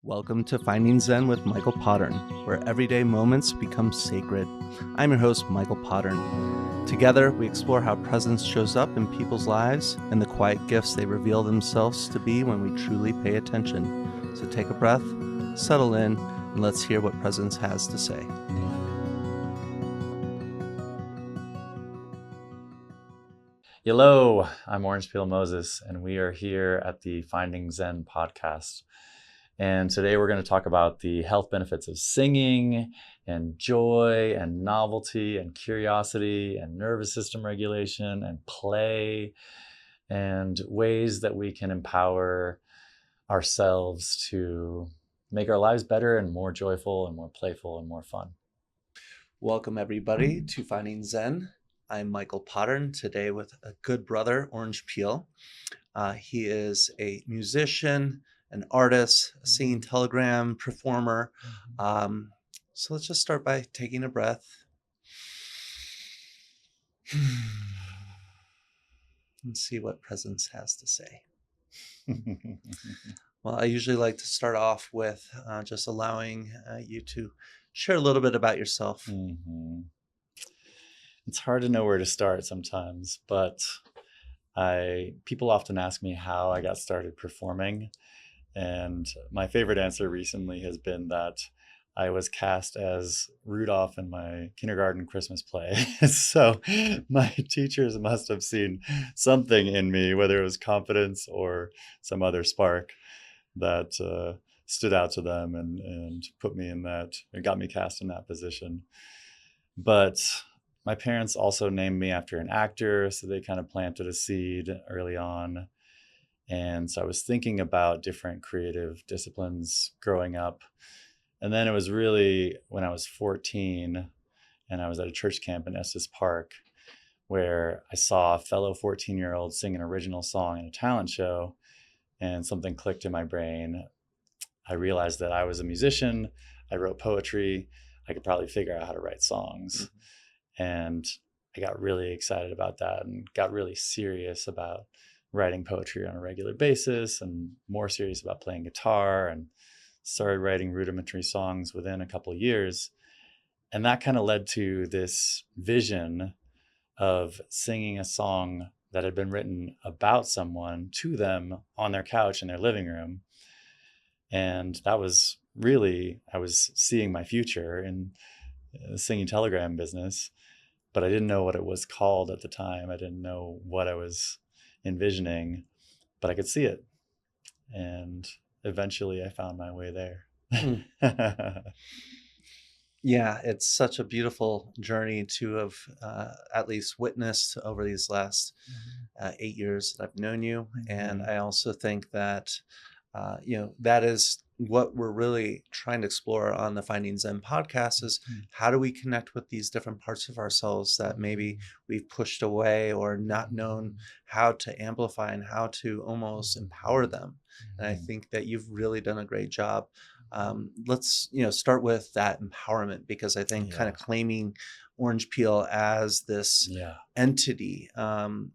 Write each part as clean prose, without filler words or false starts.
Welcome to Finding Zen with Michael Pottern, where everyday moments become sacred. I'm your host, Michael Pottern. Together, we explore how presence shows up in people's lives and the quiet gifts they reveal themselves to be when we truly pay attention. So take a breath, settle in, and let's hear what presence has to say. Hello, I'm Orange Peel Moses, and we are here at the Finding Zen podcast. And today we're going to talk about the health benefits of singing and joy and novelty and curiosity and nervous system regulation and play and ways that we can empower ourselves to make our lives better and more joyful and more playful and more fun. Welcome, everybody, to Finding Zen. I'm Michael Pottern, today with a good brother, Orange Peel. He is a musician, an artist, a singing telegram performer. So let's just start by taking a breath and see what presence has to say. Well, I usually like to start off with just allowing you to share a little bit about yourself. Mm-hmm. It's hard to know where to start sometimes, but people often ask me how I got started performing. And my favorite answer recently has been that I was cast as Rudolph in my kindergarten Christmas play. So my teachers must have seen something in me, whether it was confidence or some other spark that stood out to them and put me in that, and got me cast in that position. But my parents also named me after an actor, so they kind of planted a seed early on. And so I was thinking about different creative disciplines growing up. And then it was really when I was 14 and I was at a church camp in Estes Park where I saw a fellow 14-year-old sing an original song in a talent show, and something clicked in my brain. I realized that I was a musician. I wrote poetry. I could probably figure out how to write songs. Mm-hmm. And I got really excited about that and got really serious about writing poetry on a regular basis and more serious about playing guitar, and started writing rudimentary songs within a couple of years. And that kind of led to this vision of singing a song that had been written about someone to them on their couch in their living room. And that was really, I was seeing my future in the singing telegram business, but I didn't know what it was called at the time. I didn't know what I was envisioning, but I could see it. And eventually I found my way there. Yeah, it's such a beautiful journey to have at least witnessed over these last 8 years that I've known you. And I also think that, that is what we're really trying to explore on the Finding Zen podcast is how do we connect with these different parts of ourselves that maybe we've pushed away or not known how to amplify and how to almost empower them. And I think that you've really done a great job. Let's start with that empowerment, because I think kind of claiming Orange Peel as this entity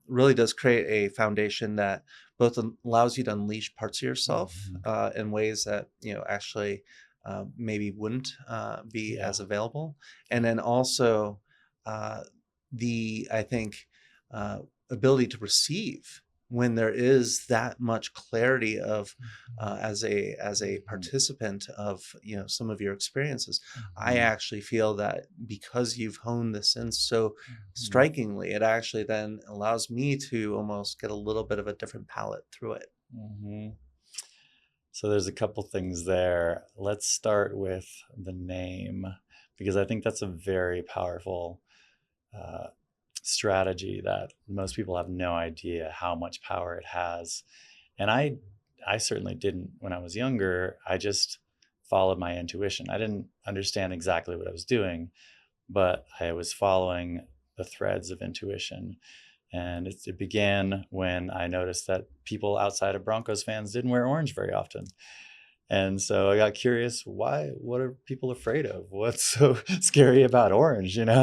really does create a foundation that both allows you to unleash parts of yourself in ways that actually maybe wouldn't be as available, and then also I think ability to receive when there is that much clarity of as a participant of some of your experiences. I actually feel that because you've honed this in so strikingly, it actually then allows me to almost get a little bit of a different palette through it. So there's a couple things there. Let's start with the name, because I think that's a very powerful strategy that most people have no idea how much power it has. And I certainly didn't when I was younger. I just followed my intuition. I didn't understand exactly what I was doing, but I was following the threads of intuition. And it began when I noticed that people outside of Broncos fans didn't wear orange very often. And so I got curious, what are people afraid of? What's so scary about orange, And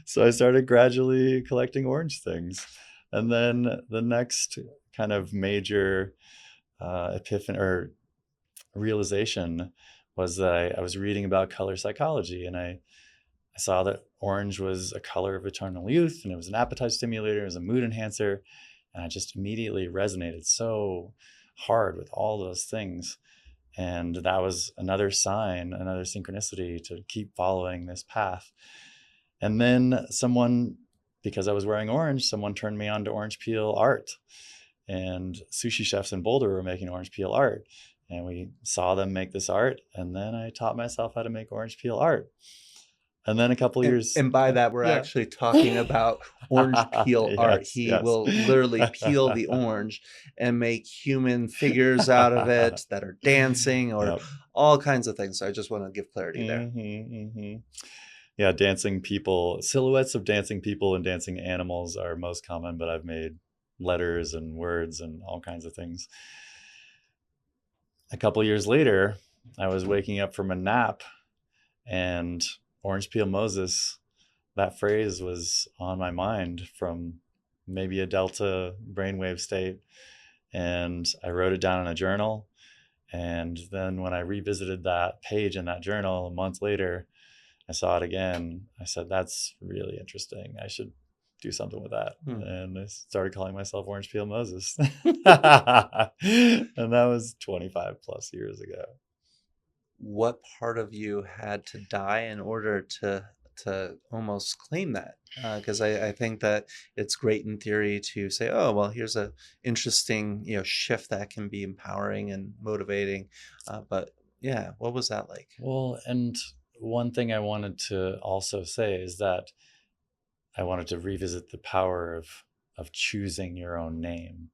so I started gradually collecting orange things. And then the next kind of major epiphany or realization was that I was reading about color psychology, and I saw that orange was a color of eternal youth, and it was an appetite stimulator, it was a mood enhancer, and I just immediately resonated so hard with all those things. And that was another sign, another synchronicity to keep following this path. And then someone, because I was wearing orange, someone turned me on to orange peel art. And sushi chefs in Boulder were making orange peel art. And we saw them make this art. And then I taught myself how to make orange peel art. And then a couple years. And by that, we're Yeah. actually talking about orange peel art. Yes, He yes. will literally peel the orange and make human figures out of it that are dancing or Yep. all kinds of things. So I just want to give clarity there. Yeah, dancing people, silhouettes of dancing people and dancing animals are most common, but I've made letters and words and all kinds of things. A couple years later, I was waking up from a nap, and orange peel Moses, that phrase was on my mind from maybe a delta brainwave state. And I wrote it down in a journal. And then when I revisited that page in that journal a month later, I saw it again. I said, that's really interesting. I should do something with that. And I started calling myself Orange Peel Moses. And that was 25 plus years ago. What part of you had to die in order to almost claim that? Because I think that it's great in theory to say, oh, well, here's a interesting shift that can be empowering and motivating. But yeah, what was that like? Well, and one thing I wanted to also say is that I wanted to revisit the power of choosing your own name,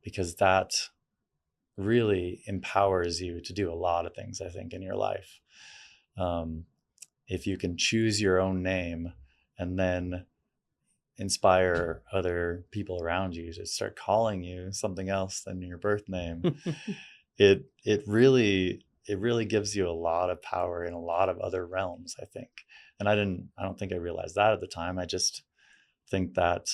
because that really empowers you to do a lot of things, I think, in your life. If you can choose your own name and then inspire other people around you to start calling you something else than your birth name, it really gives you a lot of power in a lot of other realms, I think. And I don't think I realized that at the time. I just think that,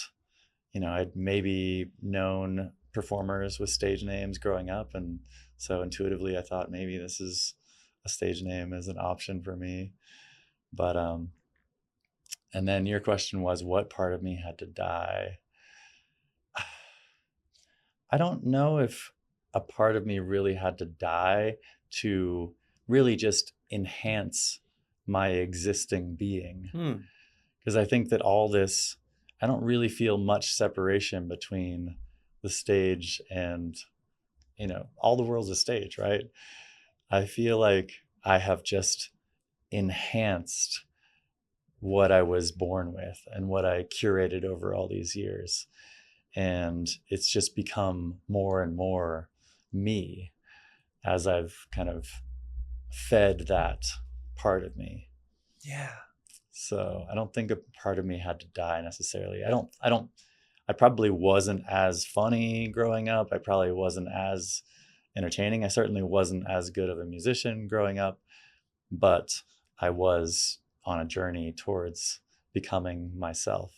I'd maybe known performers with stage names growing up. And so intuitively I thought maybe this is a stage name as an option for me. But, and then your question was, what part of me had to die? I don't know if a part of me really had to die to really just enhance my existing being. Because I think that all this, I don't really feel much separation between the stage and, all the world's a stage, right? I feel like I have just enhanced what I was born with and what I curated over all these years. And it's just become more and more me as I've kind of fed that part of me. Yeah. So I don't think a part of me had to die necessarily. I probably wasn't as funny growing up. I probably wasn't as entertaining. I certainly wasn't as good of a musician growing up, but I was on a journey towards becoming myself.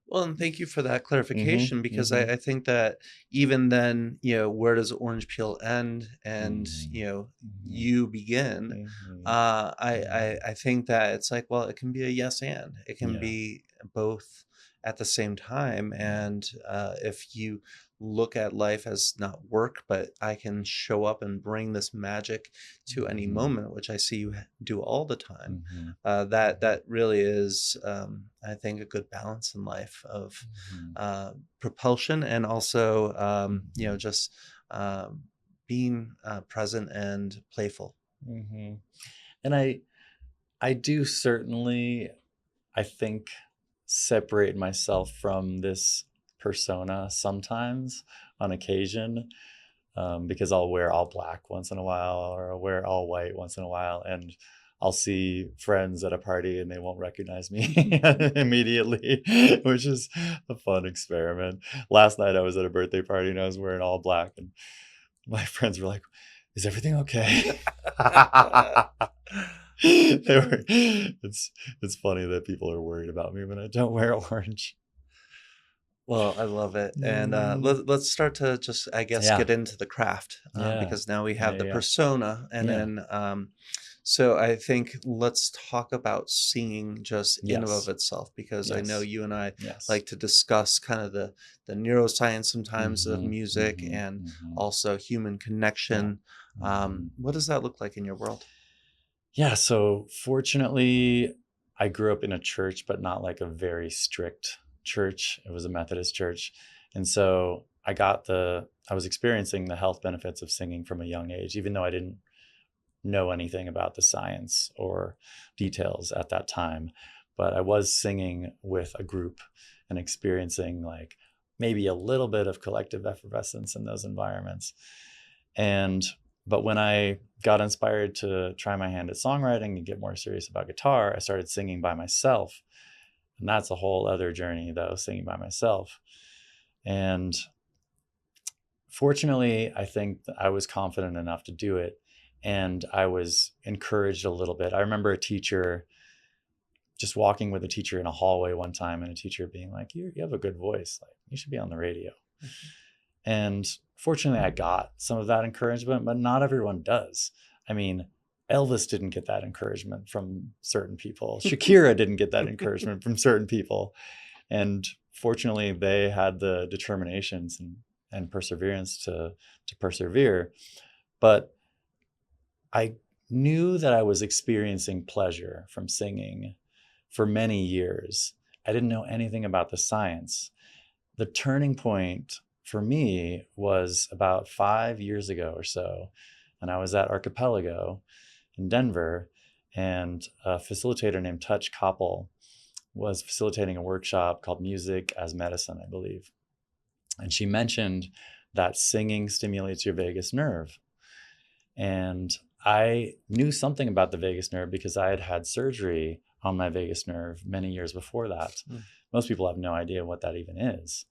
Well, and thank you for that clarification, because I think that even then, where does orange peel end and, you begin? I think that it's like, well, it can be a yes and it can be both at the same time. And if you look at life as not work, but I can show up and bring this magic to any moment, which I see you do all the time. That really is, I think, a good balance in life of propulsion and also, just being present and playful. And I do certainly, I think, separate myself from this persona sometimes on occasion, because I'll wear all black once in a while, or I'll wear all white once in a while, and I'll see friends at a party and they won't recognize me immediately, which is a fun experiment. Last night I was at a birthday party and I was wearing all black, and my friends were like, "Is everything okay?" It's funny that people are worried about me when I don't wear orange. Well, I love it. And Mm, let's start to just, I guess, yeah, get into the craft, yeah, because now we yeah, have yeah, the yeah, persona. And yeah. then, so I think let's talk about singing just in and of Yes, itself, because I know yes, you and I yes. like to discuss kind of the neuroscience sometimes of Mm-hmm, music, mm-hmm, and mm-hmm. also human Yeah. connection. Mm-hmm. What does that look like in your world? Yeah, so fortunately, I grew up in a church, but not like a very strict church. It was a Methodist church. And so I was experiencing the health benefits of singing from a young age, even though I didn't know anything about the science or details at that time. But I was singing with a group and experiencing like maybe a little bit of collective effervescence in those environments. And but when I got inspired to try my hand at songwriting and get more serious about guitar, I started singing by myself. And that's a whole other journey, though, singing by myself. And fortunately, I think that I was confident enough to do it. And I was encouraged a little bit. I remember a teacher, just walking with a teacher in a hallway one time, and a teacher being like, you have a good voice. Like, you should be on the radio. And fortunately, I got some of that encouragement, but not everyone does. I mean, Elvis didn't get that encouragement from certain people. Shakira didn't get that encouragement from certain people. And fortunately, they had the determinations and perseverance to persevere. But I knew that I was experiencing pleasure from singing for many years. I didn't know anything about the science. The turning point for me was about 5 years ago or so. And I was at Archipelago in Denver, and a facilitator named Touch Koppel was facilitating a workshop called Music as Medicine, I believe. And she mentioned that singing stimulates your vagus nerve. And I knew something about the vagus nerve because I had had surgery on my vagus nerve many years before that. Mm. Most people have no idea what that even is.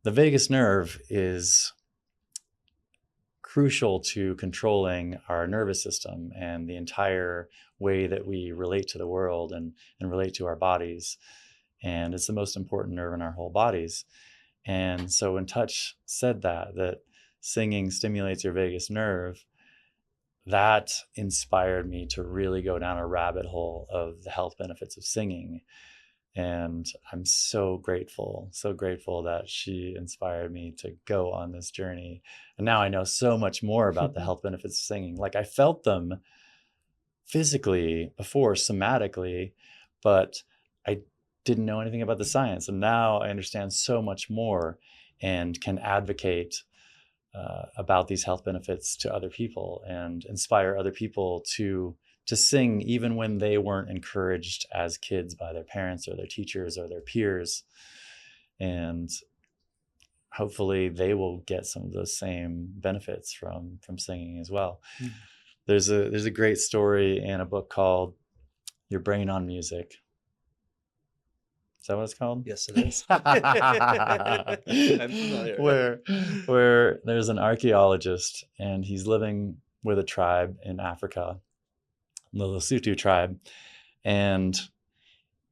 The vagus nerve is crucial to controlling our nervous system and the entire way that we relate to the world and relate to our bodies. And it's the most important nerve in our whole bodies. And so when Touch said that singing stimulates your vagus nerve, that inspired me to really go down a rabbit hole of the health benefits of singing. And I'm so grateful that she inspired me to go on this journey. And now I know so much more about the health benefits of singing. Like I felt them physically before, somatically, but I didn't know anything about the science. And now I understand so much more and can advocate about these health benefits to other people and inspire other people to sing even when they weren't encouraged as kids by their parents or their teachers or their peers. And hopefully they will get some of those same benefits from singing as well. Mm. There's a great story in a book called Your Brain on Music. Is that what it's called? Yes, it is. I'm familiar. where where there's an archaeologist and he's living with a tribe in Africa, the Lesotho tribe, and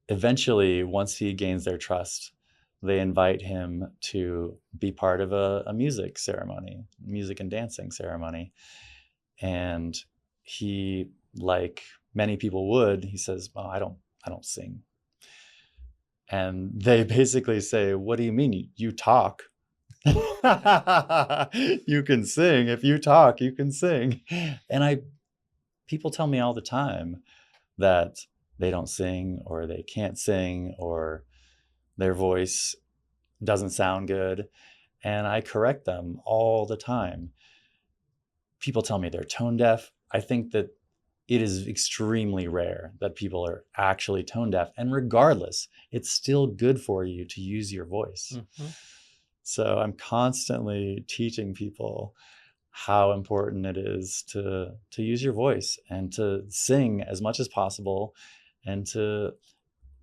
eventually, once he gains their trust, they invite him to be part of a music ceremony, music and dancing ceremony. And he, like many people would, he says, "Well, I don't sing." And they basically say, "What do you mean? You talk." You can sing. If you talk, you can sing. And people tell me all the time that they don't sing or they can't sing or their voice doesn't sound good. And I correct them all the time. People tell me they're tone deaf. I think that it is extremely rare that people are actually tone deaf. And regardless, it's still good for you to use your voice. Mhm. So I'm constantly teaching people how important it is to use your voice and to sing as much as possible and to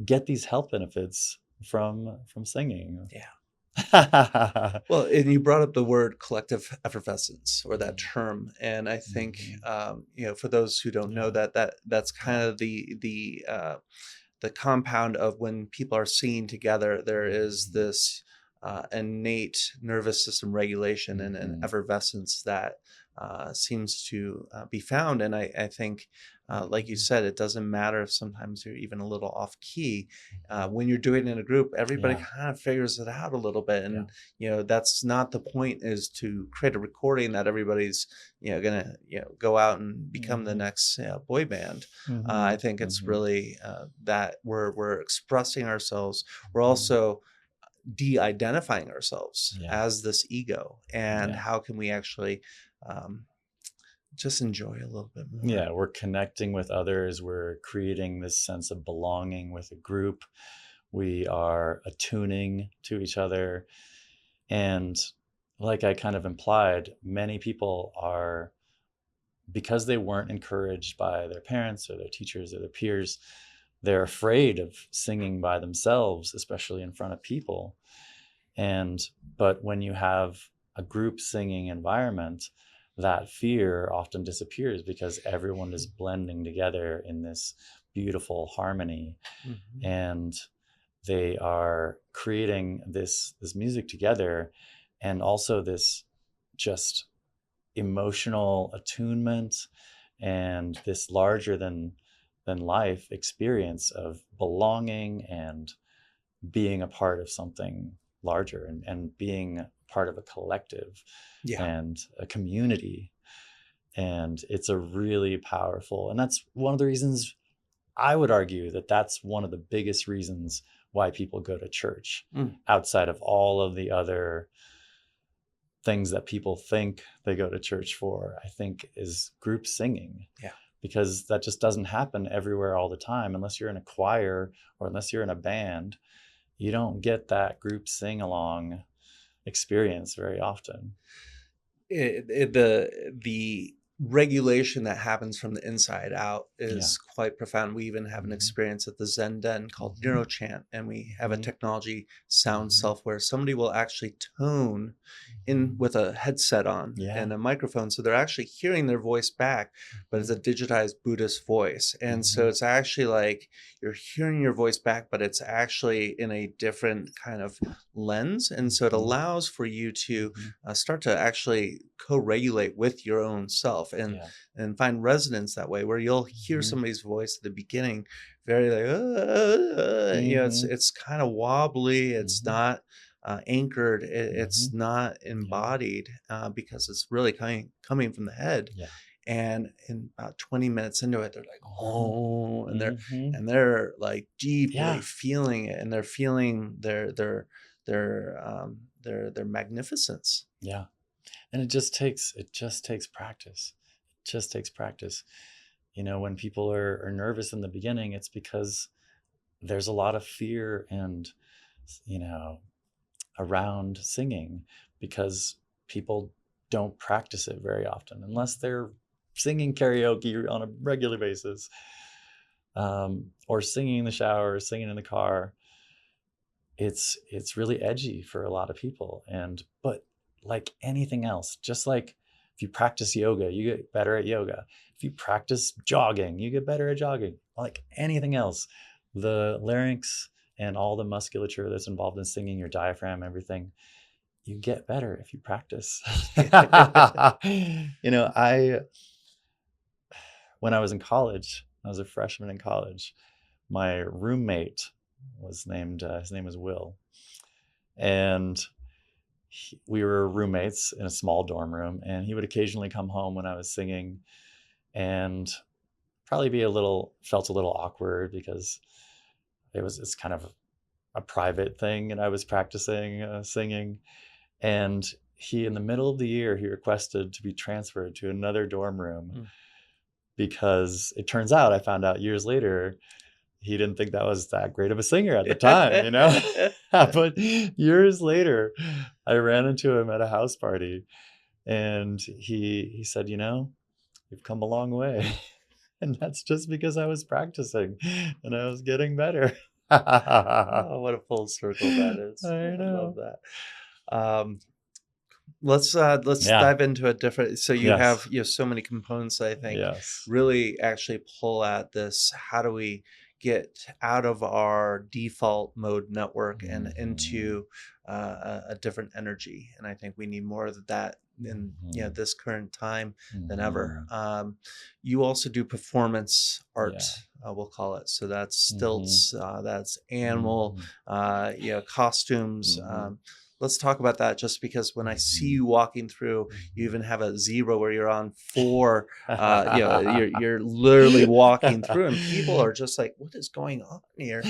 get these health benefits from singing. Yeah. Mhm. Well, and you brought up the word collective effervescence, or that term, and I think, for those who don't know Yeah, that's kind yeah. of the compound of when people are singing together. There is Mhm. this innate nervous system regulation and an Mhm. effervescence that seems to be found. And I think, like you said, it doesn't matter if sometimes you're even a little off key. When you're doing it in a group, everybody Yeah. kind of figures it out a little bit. Yeah. And, that's not the point, is to create a recording that everybody's, gonna, go out and become the Mhm. next boy band. I Mhm. think it's Mhm. really that we're expressing ourselves. We're Mhm. also de-identifying ourselves Yeah. as this ego, and Yeah. how can we actually um, just enjoy a little bit more. Yeah, we're connecting with others. We're creating this sense of belonging with a group. We are attuning to each other. And like I kind of implied, many people are, because they weren't encouraged by their parents or their teachers or their peers, they're afraid of singing by themselves, especially in front of people. And but when you have a group singing environment, that fear often disappears because everyone is blending together in this beautiful harmony, Mhm. and they are creating this music together, and also this just emotional attunement and this larger than life experience of belonging and being a part of something larger, and being part of a collective Yeah. and a community. And it's a really powerful, and that's one of the reasons, I would argue that that's one of the biggest reasons why people go to church, Mm. outside of all of the other things that people think they go to church for, I think, is group singing. Yeah. Because that just doesn't happen everywhere all the time. Unless you're in a choir or unless you're in a band, you don't get that group sing along experience very often. The regulation that happens from the inside out Yeah. is quite profound. We even have an Mhm. experience at the Zen Den called Mhm. neurochant, and we have a Mhm. technology sound Mhm. self where somebody will actually tone in Mhm. with a headset on Yeah. and a microphone, so they're actually hearing their voice back, but it's Mhm. a digitized Buddhist voice. And so Mhm. it's actually like you're hearing your voice back, but it's actually in a different kind of lens, and so it Mhm. allows for you to Mhm. start to actually co-regulate with your own self, Yeah. and find resonance that way, where you'll hear Mhm. somebody's voice at the beginning very like Mhm. it's kind of wobbly, it's Mhm. not anchored, it's Mhm. not Yeah. embodied, because it's really coming from the head. Yeah. And in about 20 minutes into it, they're like, Mhm. oh, and they're Mhm. like deeply Yeah. feeling it, and they're feeling their magnificence. Yeah. And it just takes practice. It just takes practice. When people are nervous in the beginning, it's because there's a lot of fear and, you know, around singing, because people don't practice it very often unless they're singing karaoke on a regular basis, or singing in the shower, or singing in the car. It's really edgy for a lot of people, and but like anything else, just like if you practice yoga, you get better at yoga. If you practice jogging, you get better at jogging. Like anything else, the larynx and all the musculature that's involved in singing, your diaphragm, everything, you get better if you practice. I When I was in college, I was a freshman in college. My roommate was named his name was Will, and we were roommates in a small dorm room, and he would occasionally come home when I was singing, and probably felt a little awkward because it's kind of a private thing, and I was practicing singing. And in the middle of the year, he requested to be transferred to another dorm room, Mm. because it turns out, I found out years later, he didn't think that was that great of a singer at the time. But years later, I ran into him at a house party, and he said, "You've come a long way." And that's just because I was practicing and I was getting better. I Oh, what a full circle that is. I love know. that. Um, let's Yeah. dive into a different. So you have so many components that I think Yes. really actually pull at this. How do we get out of our default mode network and Mhm. into a different energy. And I think we need more of that in Mhm. this current time than ever. Mhm. You also do performance art, Yeah. we'll call it. So that's Mhm. stilts, that's animal, Mhm. costumes. Mhm. Let's talk about that, just because when I see Mhm. you walking through, you Mhm. even have a zebra where you're on four. You're literally walking through, and people are just like, "What is going on here?"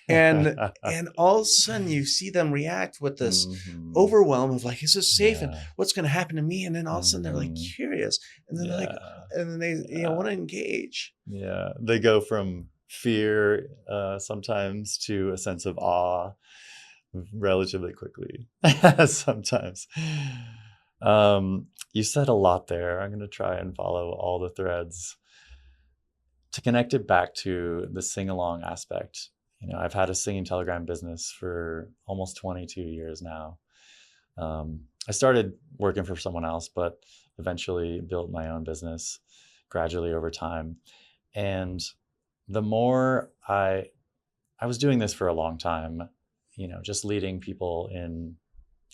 And all of a sudden, you see them react with this Mhm. overwhelm of like, "Is this safe? And Yeah. what's going to happen to me?" And then all of a sudden, they're like Mhm. curious, and then they're like, Yeah. and then they Yeah. want to engage. Yeah. They go from fear sometimes to a sense of awe relatively quickly sometimes. You said a lot there. I'm going to try and follow all the threads. To connect it back to the sing along aspect, I've had a singing telegram business for almost 22 years now. I started working for someone else, but eventually built my own business gradually over time. And the more I was doing this for a long time, just leading people in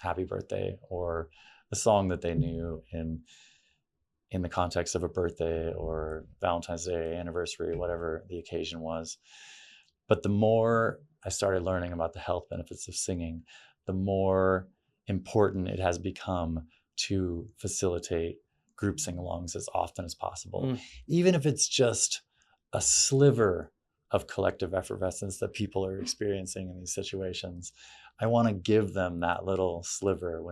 happy birthday or a song that they knew in the context of a birthday or Valentine's Day, anniversary, whatever the occasion was. But the more I started learning about the health benefits of singing, the more important it has become to facilitate group sing alongs as often as possible, Mm. even if it's just a sliver of collective effervescence that people are experiencing in these situations. I want to give them that little sliver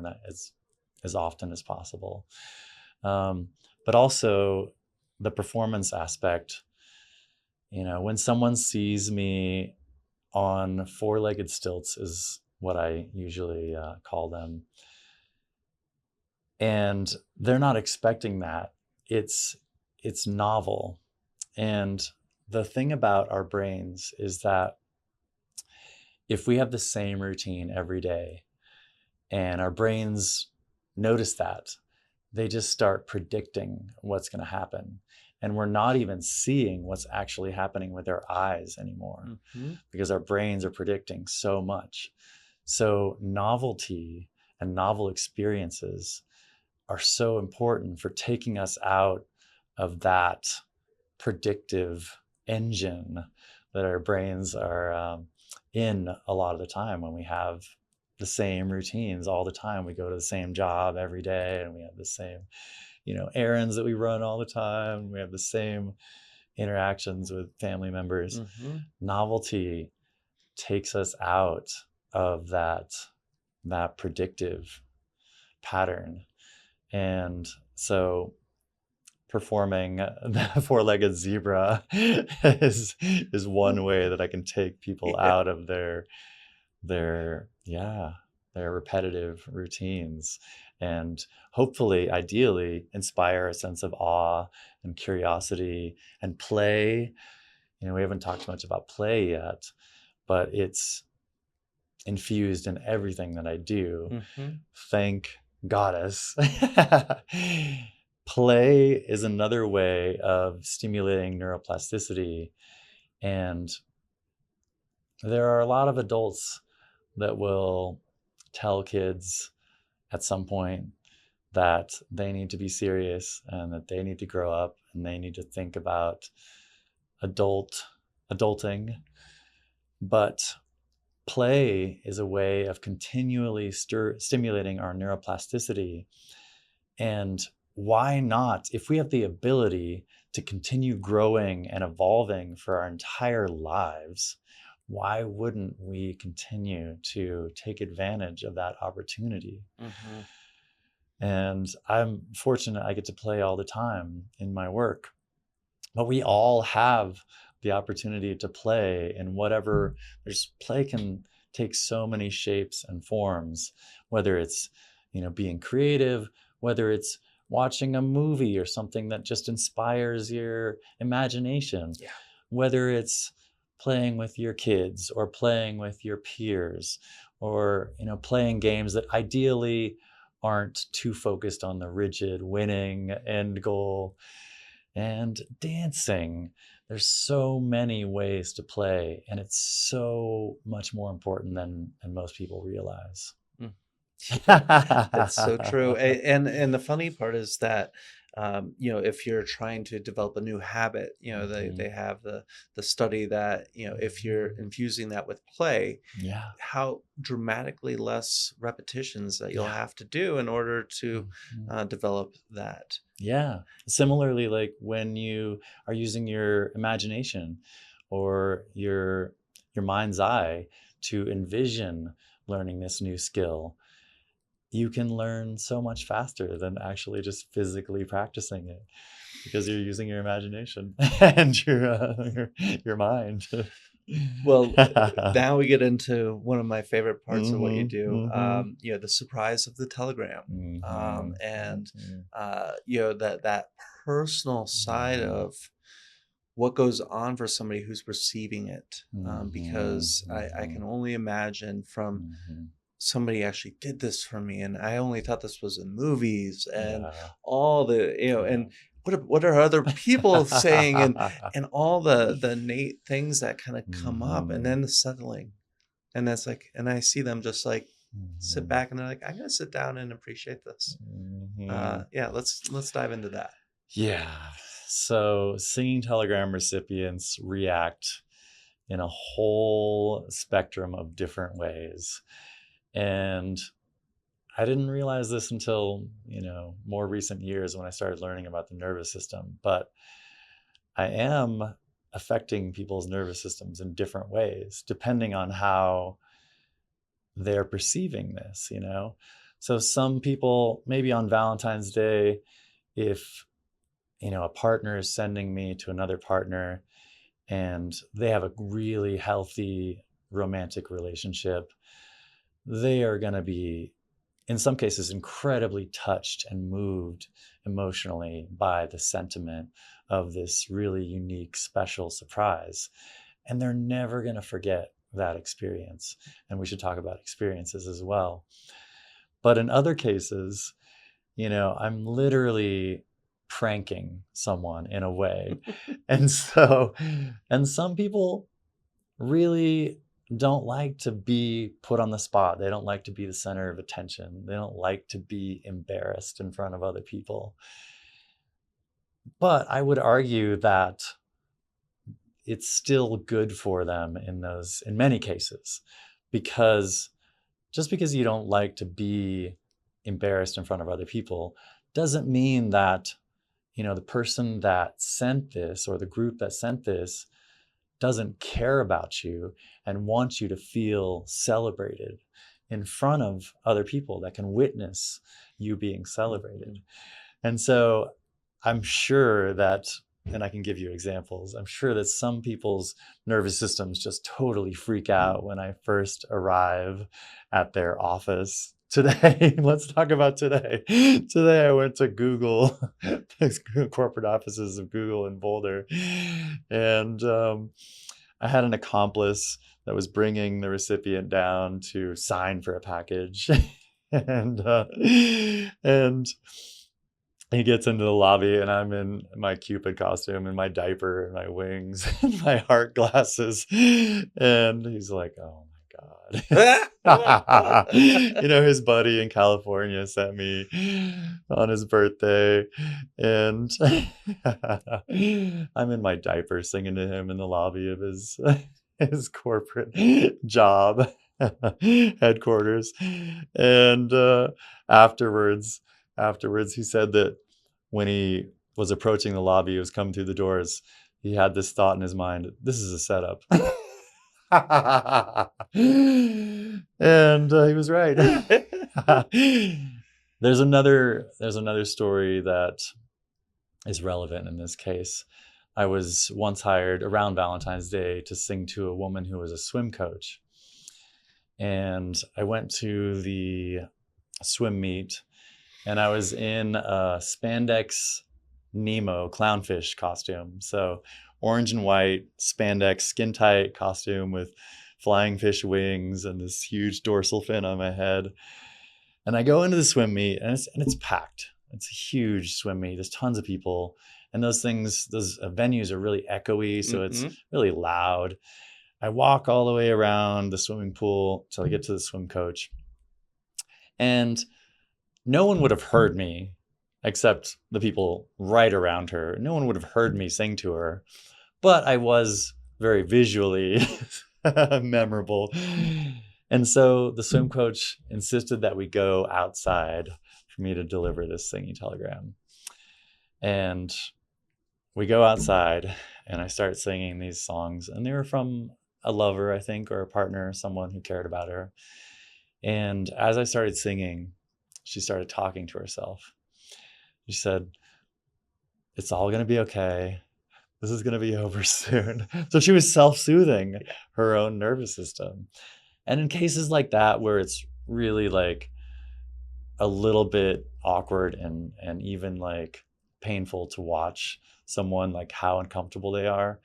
as often as possible. Um, but also the performance aspect. When someone sees me on four-legged stilts, is what I usually call them, and they're not expecting that. It's novel. And the thing about our brains is that if we have the same routine every day and our brains notice that, they just start predicting what's going to happen. And we're not even seeing what's actually happening with our eyes anymore Hmm. because our brains are predicting so much. So, novelty and novel experiences are so important for taking us out of that predictive engine that our brains are in a lot of the time when we have the same routines all the time. We go to the same job every day and we have the same, errands that we run all the time. We have the same interactions with family members. Hmm. Novelty takes us out of that predictive pattern. And so performing the four-legged zebra is one way that I can take people Yeah. out of their repetitive routines and hopefully ideally inspire a sense of awe and curiosity and play. We haven't talked much about play yet, but it's infused in everything that I do. Hmm. Thank goddess. Play is another way of stimulating neuroplasticity. And there are a lot of adults that will tell kids at some point that they need to be serious and that they need to grow up and they need to think about adulting. But play is a way of continually stimulating our neuroplasticity. And why not? If we have the ability to continue growing and evolving for our entire lives, why wouldn't we continue to take advantage of that opportunity? Hmm. And I'm fortunate I get to play all the time in my work. But we all have the opportunity to play in whatever. There's play can take so many shapes and forms, whether it's being creative, whether it's watching a movie or something that just inspires your imagination, Yeah. whether it's playing with your kids or playing with your peers, or playing games that ideally aren't too focused on the rigid winning end goal. and dancing. There's so many ways to play, and it's so much more important than most people realize. Mm. It's so true. And the funny part is that if you're trying to develop a new habit, they Mhm. have the study that if you're infusing that with play, Yeah, how dramatically less repetitions that you'll yeah. have to do in order to Mhm. develop that. Yeah. Similarly, like when you are using your imagination or your mind's eye to envision learning this new skill, you can learn so much faster than actually just physically practicing it because you're using your imagination and your mind. Well, now we get into one of my favorite parts of what you Mhm, do. mhm, The surprise of the telegram, mhm, and mhm, that personal side mhm, of what goes on for somebody who's receiving it. mhm, Because I can mhm, only imagine from mhm. somebody actually did this for me, and I only thought this was in movies, and Yeah, all the yeah. and what are other people saying, and all the innate things that kind of come up, and Mhm, then the settling, and that's like, and I see them just like sit mhm, back, and they're like, I'm gonna sit down and appreciate this. mhm. Yeah, let's dive into that. Yeah. So singing telegram recipients react in a whole spectrum of different ways. And I didn't realize this until, more recent years when I started learning about the nervous system. But I am affecting people's nervous systems in different ways, depending on how they're perceiving this. So some people, maybe on Valentine's Day, if, a partner is sending me to another partner and they have a really healthy romantic relationship, they are going to be, in some cases, incredibly touched and moved emotionally by the sentiment of this really unique, special surprise. And they're never going to forget that experience. And we should talk about experiences as well. But in other cases, I'm literally pranking someone in a way. And so, and some people really don't like to be put on the spot. They don't like to be the center of attention. They don't like to be embarrassed in front of other people. But I would argue that it's still good for them in many cases, because just because you don't like to be embarrassed in front of other people doesn't mean that, the person that sent this or the group that sent this doesn't care about you and wants you to feel celebrated in front of other people that can witness you being celebrated. And so I'm sure that, and I can give you examples, I'm sure that some people's nervous systems just totally freak out when I first arrive at their office. Today, let's talk about today. Today, I went to Google, the corporate offices of Google in Boulder, and I had an accomplice that was bringing the recipient down to sign for a package, and he gets into the lobby, and I'm in my Cupid costume and my diaper and my wings and my heart glasses, and he's like, "Oh my god." His buddy in California sent me on his birthday, and I'm in my diaper singing to him in the lobby of his corporate job headquarters. And afterwards afterwards he said that when he was approaching the lobby, he was coming through the doors, he had this thought in his mind: this is a setup. And he was right. There's another story that is relevant in this case. I was once hired around Valentine's Day to sing to a woman who was a swim coach. And I went to the swim meet, and I was in a spandex Nemo clownfish costume. So orange and white spandex skin tight costume with flying fish wings and this huge dorsal fin on my head. And I go into the swim meet, and it's packed. It's a huge swim meet. There's tons of people. And those venues are really echoey. So it's really loud. I walk all the way around the swimming pool till I get to the swim coach. And no one would have heard me except the people right around her. No one would have heard me sing to her. But I was very visually memorable. And so the swim coach insisted that we go outside for me to deliver this singing telegram. And we go outside and I start singing these songs, and they were from a lover, I think, or a partner, someone who cared about her. And as I started singing, she started talking to herself. She said, "It's all going to be okay. This is going to be over soon." So she was self-soothing her own nervous system. And in cases like that, where it's really like a little bit awkward and even like painful to watch someone, like how uncomfortable they are,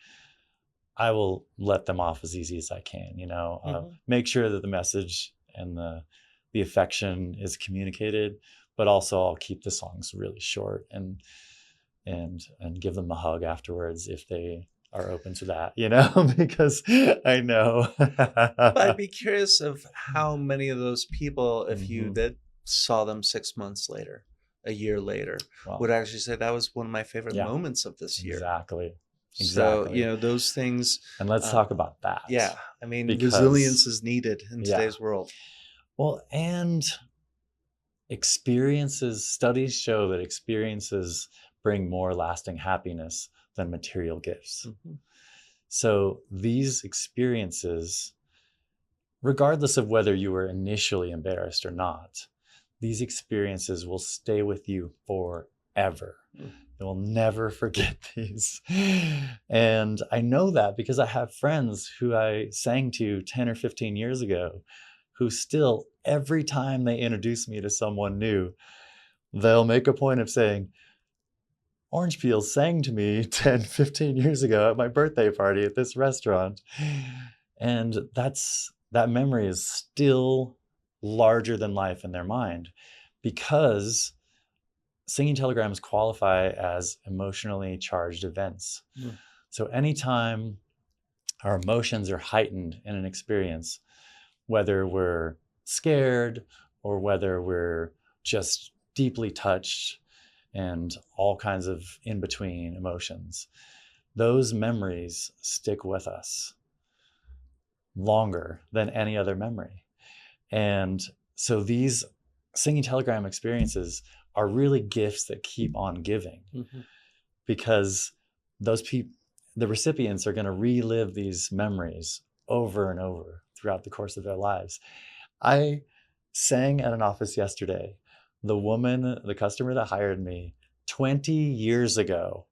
I will let them off as easy as I can, make sure that the message and the affection is communicated, but also I'll keep the songs really short and give them a hug afterwards if they are open to that, because I know. But I'd be curious of how many of those people, if you did saw them 6 months later, a year later, would actually say that was one of my favorite moments of this year. Exactly. So, those things. And let's talk about that. Yeah. I mean, resilience is needed in today's world. Well, and studies show that experiences bring more lasting happiness than material gifts. So these experiences, regardless of whether you were initially embarrassed or not, these experiences will stay with you forever. You will never forget these. And I know that because I have friends who I sang to 10 or 15 years ago who still, every time they introduce me to someone new, they'll make a point of saying, "Orange Peel sang to me 10, 15 years ago at my birthday party at this restaurant." And that memory is still larger than life in their mind, because singing telegrams qualify as emotionally charged events. So anytime our emotions are heightened in an experience, whether we're scared or whether we're just deeply touched and all kinds of in-between emotions, those memories stick with us longer than any other memory. And so these singing telegram experiences are really gifts that keep on giving, because the recipients are going to relive these memories over and over throughout the course of their lives. I sang at an office yesterday. The customer that hired me 20 years ago,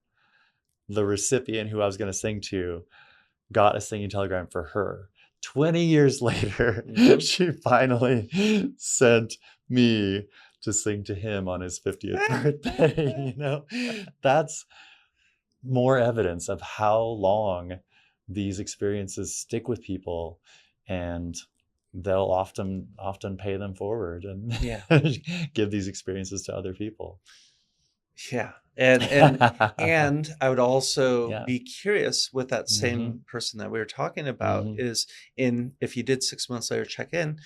the recipient who I was going to sing to got a singing telegram for her. 20 years later, she finally sent me to sing to him on his 50th birthday. That's more evidence of how long these experiences stick with people, and they'll often pay them forward and give these experiences to other people. Yeah. And I would also be curious with that same person that we were talking about is if you did 6 months later check in,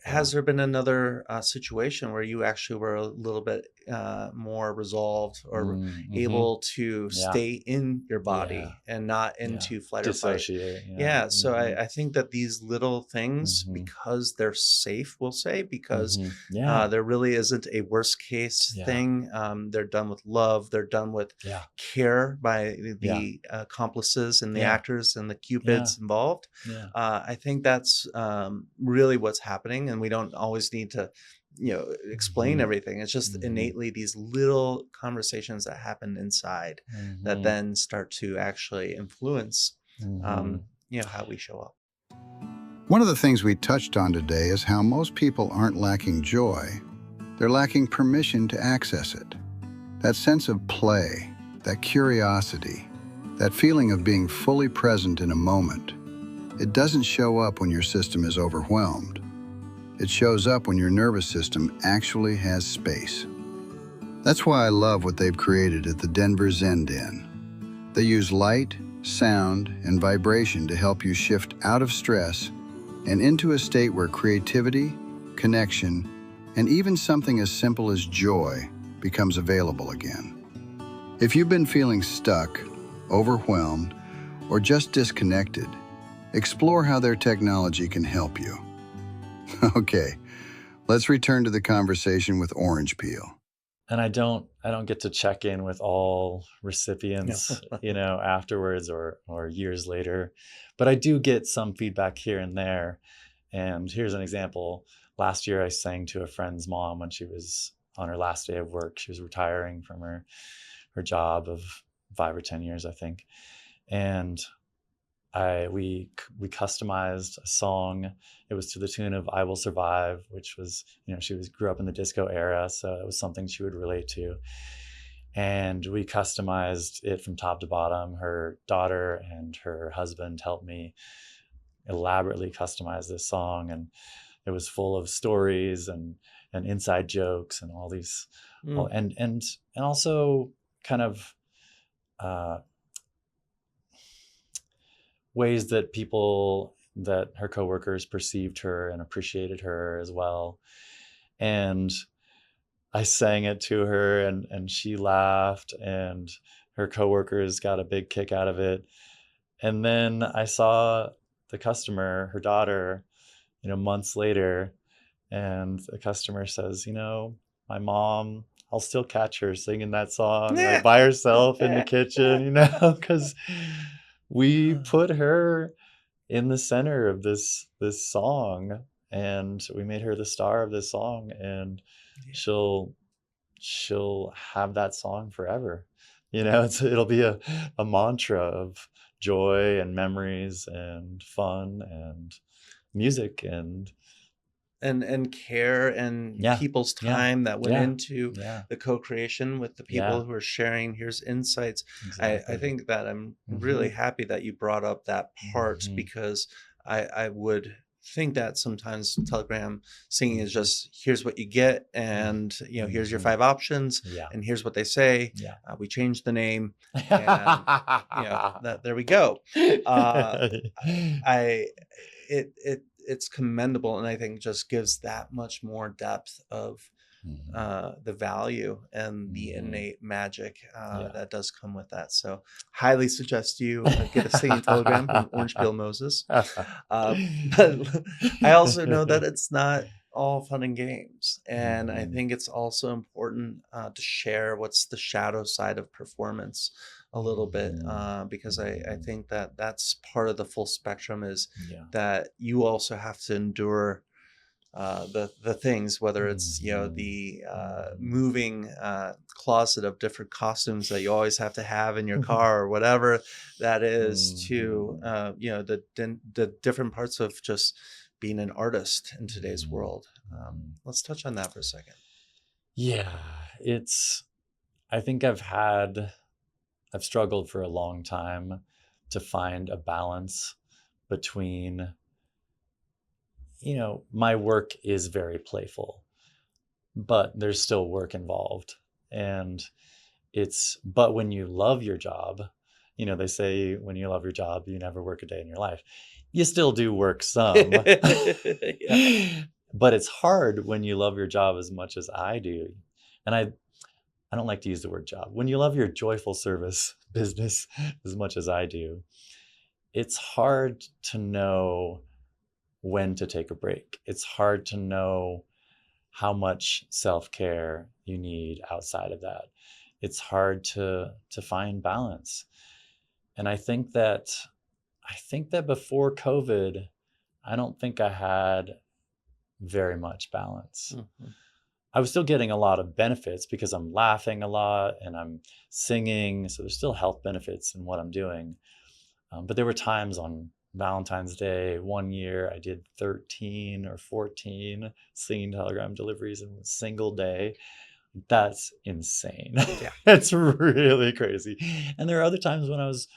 has there been another situation where you actually were a little bit more resolved or able to stay in your body and not into flight or fight? So I think that these little things, because they're safe, we'll say, because there really isn't a worst case thing. They're done with love. They're done with care by the accomplices and the actors and the cupids involved. I think that's really what's happening, and we don't always need to explain everything. It's just innately these little conversations that happen inside that then start to actually influence how we show up. One of the things we touched on today is how most people aren't lacking joy. They're lacking permission to access it. That sense of play, that curiosity, that feeling of being fully present in a moment, it doesn't show up when your system is overwhelmed. It shows up when your nervous system actually has space. That's why I love what they've created at the Denver Zen Den. They use light, sound, and vibration to help you shift out of stress and into a state where creativity, connection, and even something as simple as joy becomes available again. If you've been feeling stuck, overwhelmed, or just disconnected, explore how their technology can help you. Okay, let's return to the conversation with Orange Peel. And I don't get to check in with all recipients, afterwards or years later, but I do get some feedback here and there. And here's an example. Last year, I sang to a friend's mom when she was on her last day of work. She was retiring from her job of 5 or 10 years, I think. And we customized a song. It was to the tune of "I Will Survive," which was, she grew up in the disco era, so it was something she would relate to. And we customized it from top to bottom. Her daughter and her husband helped me elaborately customize this song, and it was full of stories and inside jokes and all these, and also kind of ways that her coworkers perceived her and appreciated her as well. And I sang it to her, and she laughed, and her coworkers got a big kick out of it. And then I saw the customer, her daughter, months later, and the customer says, my mom, I'll still catch her singing that song like by herself in the kitchen, because we put her in the center of this song, and we made her the star of this song, and she'll have that song forever. It'll be a mantra of joy and memories and fun and music and care and people's time that went into the co-creation with the people who are sharing. Here's insights. Exactly. I think that I'm really happy that you brought up that part, because I would think that sometimes Telegram singing is just, here's what you get, and here's your 5 options, and here's what they say. We changed the name, and there we go. It's commendable, and I think just gives that much more depth of the value and the innate magic that does come with that. So highly suggest you get a singing Telegram from Orange Peel Moses. But I also know that it's not all fun and games, and I think it's also important to share what's the shadow side of performance a little bit, because I think that that's part of the full spectrum, is that you also have to endure the things, whether it's the moving closet of different costumes that you always have to have in your car, or whatever that is, to the different parts of just being an artist in today's world. Let's touch on that for a second. I think I've struggled for a long time to find a balance between, my work is very playful, but there's still work involved. And but when you love your job, they say when you love your job, you never work a day in your life. You still do work some, but it's hard when you love your job as much as I do. And I don't like to use the word job. When you love your joyful service business as much as I do, it's hard to know when to take a break. It's hard to know how much self-care you need outside of that. It's hard to find balance. And I think that before COVID, I don't think I had very much balance. I was still getting a lot of benefits because I'm laughing a lot and I'm singing. So there's still health benefits in what I'm doing. But there were times on Valentine's Day, one year, I did 13 or 14 singing Telegram deliveries in a single day. That's insane. It's really crazy. And there are other times when I was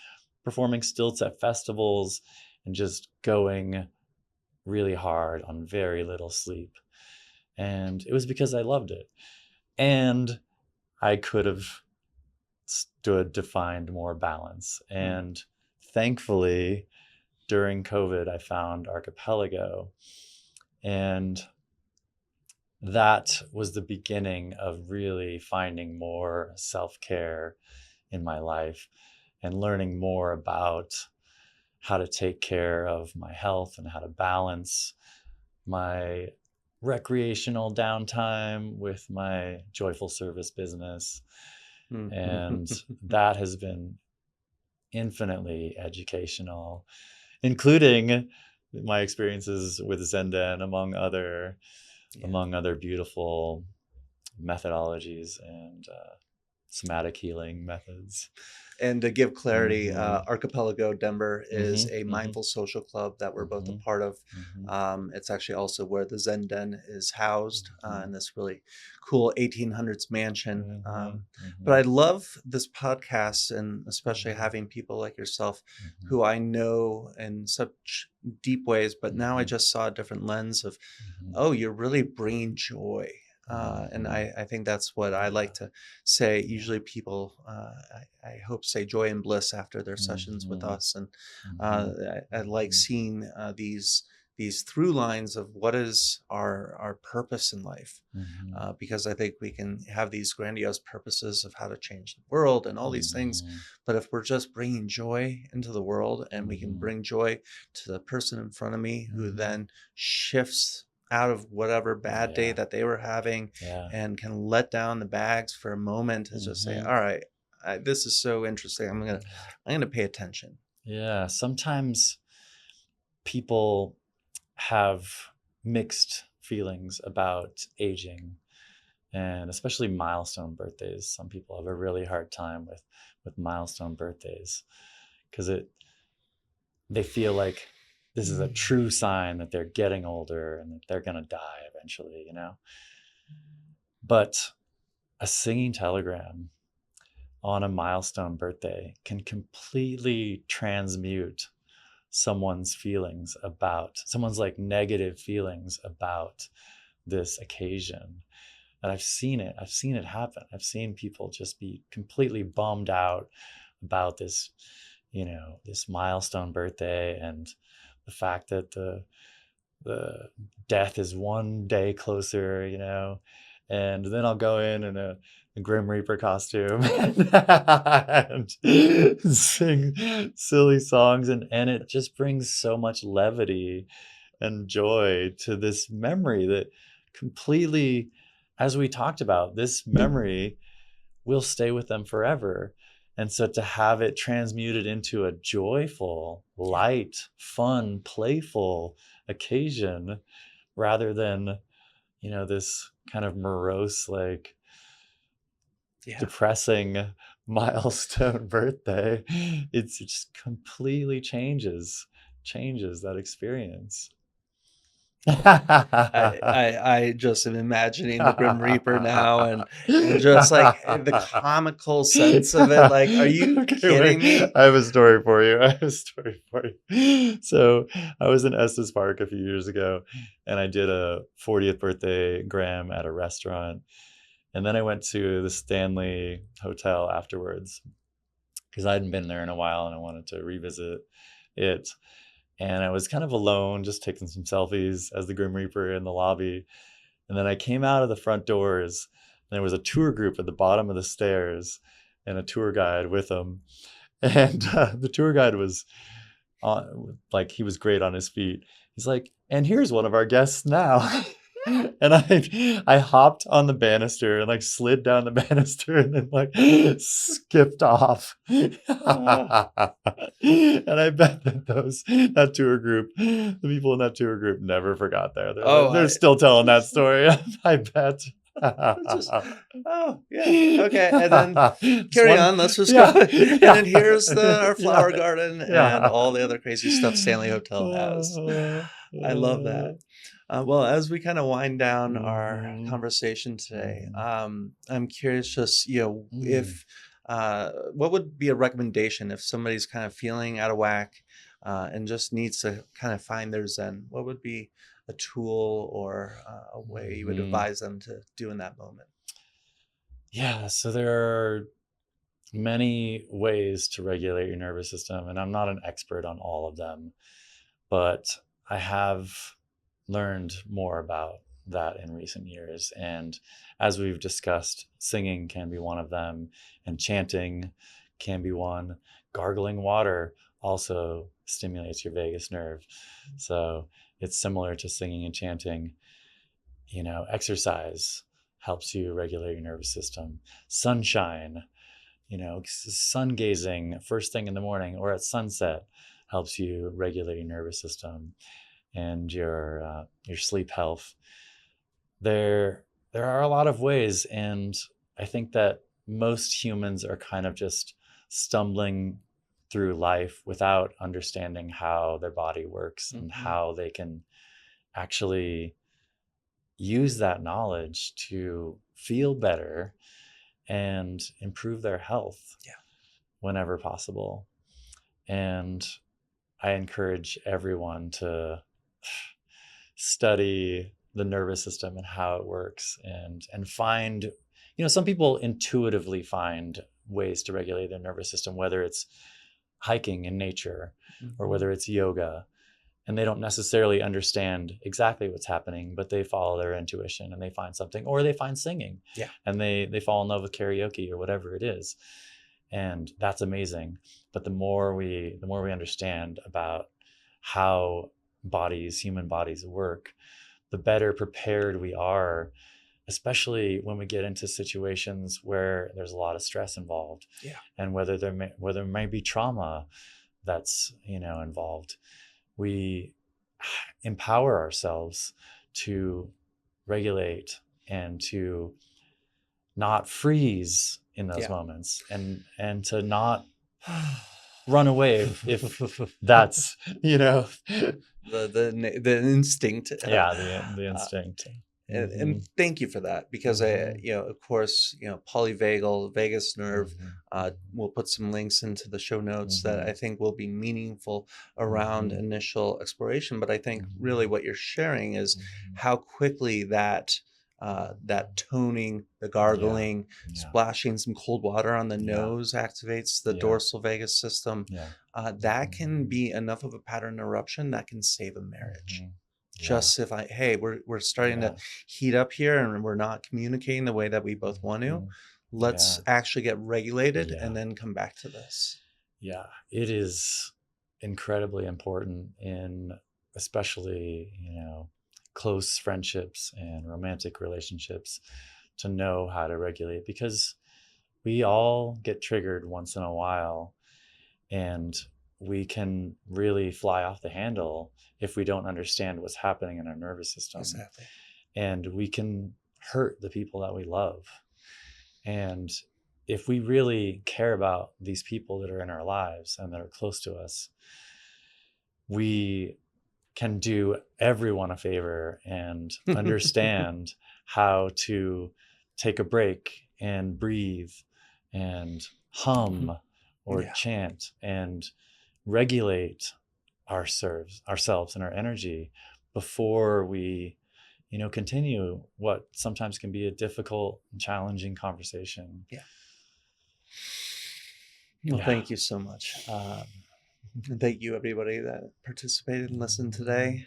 performing stilts at festivals and just going really hard on very little sleep. And it was because I loved it. And I could have stood to find more balance. And thankfully, during COVID, I found Archipelago. And that was the beginning of really finding more self-care in my life and learning more about how to take care of my health and how to balance my recreational downtime with my joyful service business. And that has been infinitely educational, including my experiences with Zenden, among other beautiful methodologies and somatic healing methods. And to give clarity, Archipelago Denver is a mindful social club that we're both a part of. It's actually also where the Zen Den is housed in this really cool 1800s mansion. But I love this podcast, and especially having people like yourself who I know in such deep ways, but now I just saw a different lens of, oh, you're really bringing joy. And I think that's what I like to say. Usually people, I hope, say joy and bliss after their sessions with us. And I like seeing these through lines of what is our purpose in life. Because I think we can have these grandiose purposes of how to change the world and all these things. But if we're just bringing joy into the world, and we can bring joy to the person in front of me who then shifts out of whatever bad day that they were having and can let down the bags for a moment and just say, all right, this is so interesting. I'm going to pay attention. Yeah. Sometimes people have mixed feelings about aging, and especially milestone birthdays. Some people have a really hard time with milestone birthdays because they feel like this is a true sign that they're getting older and that they're going to die eventually, you know? But a singing telegram on a milestone birthday can completely transmute someone's like negative feelings about this occasion. And I've seen it happen. I've seen people just be completely bummed out about this, this milestone birthday, and the fact that the death is one day closer, and then I'll go in a Grim Reaper costume and sing silly songs, and it just brings so much levity and joy to this memory that completely, as we talked about, this memory will stay with them forever. And so to have it transmuted into a joyful, light, fun, playful occasion rather than, this kind of morose, depressing milestone birthday, it just completely changes that experience. I just am imagining the Grim Reaper now, and just like the comical sense of it. Like, are you kidding me? I have a story for you. So I was in Estes Park a few years ago, and I did a 40th birthday gram at a restaurant. And then I went to the Stanley Hotel afterwards because I hadn't been there in a while and I wanted to revisit it. And I was kind of alone, just taking some selfies as the Grim Reaper in the lobby. And then I came out of the front doors, and there was a tour group at the bottom of the stairs and a tour guide with them. And the tour guide was he was great on his feet. He's like, and here's one of our guests now. And I hopped on the banister and slid down the banister and then skipped off. And I bet that the people in that tour group never forgot that. They're still telling that story. I bet. Oh yeah, okay, and then carry on. Let's just go. And then here's our flower garden and all the other crazy stuff Stanley Hotel has. I love that. Well, as we kind of wind down our conversation today, I'm curious, just if what would be a recommendation if somebody's kind of feeling out of whack and just needs to kind of find their Zen? What would be a tool or a way you would advise them to do in that moment? Yeah, so there are many ways to regulate your nervous system, and I'm not an expert on all of them, but I have learned more about that in recent years. And as we've discussed, singing can be one of them, and chanting can be one. Gargling water also stimulates your vagus nerve. So it's similar to singing and chanting. Exercise helps you regulate your nervous system. Sunshine, sun gazing first thing in the morning or at sunset helps you regulate your nervous system and your sleep health. There are a lot of ways, and I think that most humans are kind of just stumbling through life without understanding how their body works and how they can actually use that knowledge to feel better and improve their health whenever possible. And I encourage everyone to study the nervous system and how it works, and find, some people intuitively find ways to regulate their nervous system, whether it's hiking in nature or whether it's yoga, and they don't necessarily understand exactly what's happening, but they follow their intuition and they find something, or they find singing and they fall in love with karaoke or whatever it is. And that's amazing. But the more we understand about how human bodies work, the better prepared we are, especially when we get into situations where there's a lot of stress involved, and whether there may be trauma that's involved. We empower ourselves to regulate and to not freeze in those moments, and to not run away if that's the instinct. the instinct. And thank you for that, because of course, polyvagal, vagus nerve, we'll put some links into the show notes that I think will be meaningful around initial exploration. But I think really what you're sharing is how quickly that toning, the gargling, splashing some cold water on the nose activates the dorsal vagus system. That can be enough of a pattern interruption that can save a marriage. Just if we're starting to heat up here and we're not communicating the way that we both want to, let's actually get regulated and then come back to this. Yeah, it is incredibly important in especially, close friendships and romantic relationships to know how to regulate, because we all get triggered once in a while, and we can really fly off the handle if we don't understand what's happening in our nervous system. Exactly. And we can hurt the people that we love. And if we really care about these people that are in our lives and that are close to us, we can do everyone a favor and understand how to take a break and breathe and hum or chant and regulate ourselves and our energy before we continue what sometimes can be a difficult and challenging conversation. Thank you so much. And thank you, everybody that participated and listened today.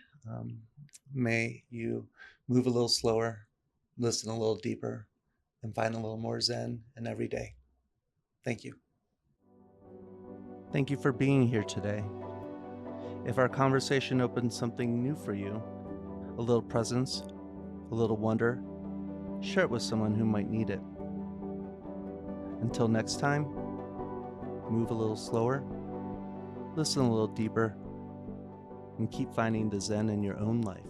May you move a little slower, listen a little deeper, and find a little more Zen in every day. Thank you. Thank you for being here today. If our conversation opened something new for you, a little presence, a little wonder, share it with someone who might need it. Until next time, move a little slower, listen a little deeper, and keep finding the Zen in your own life.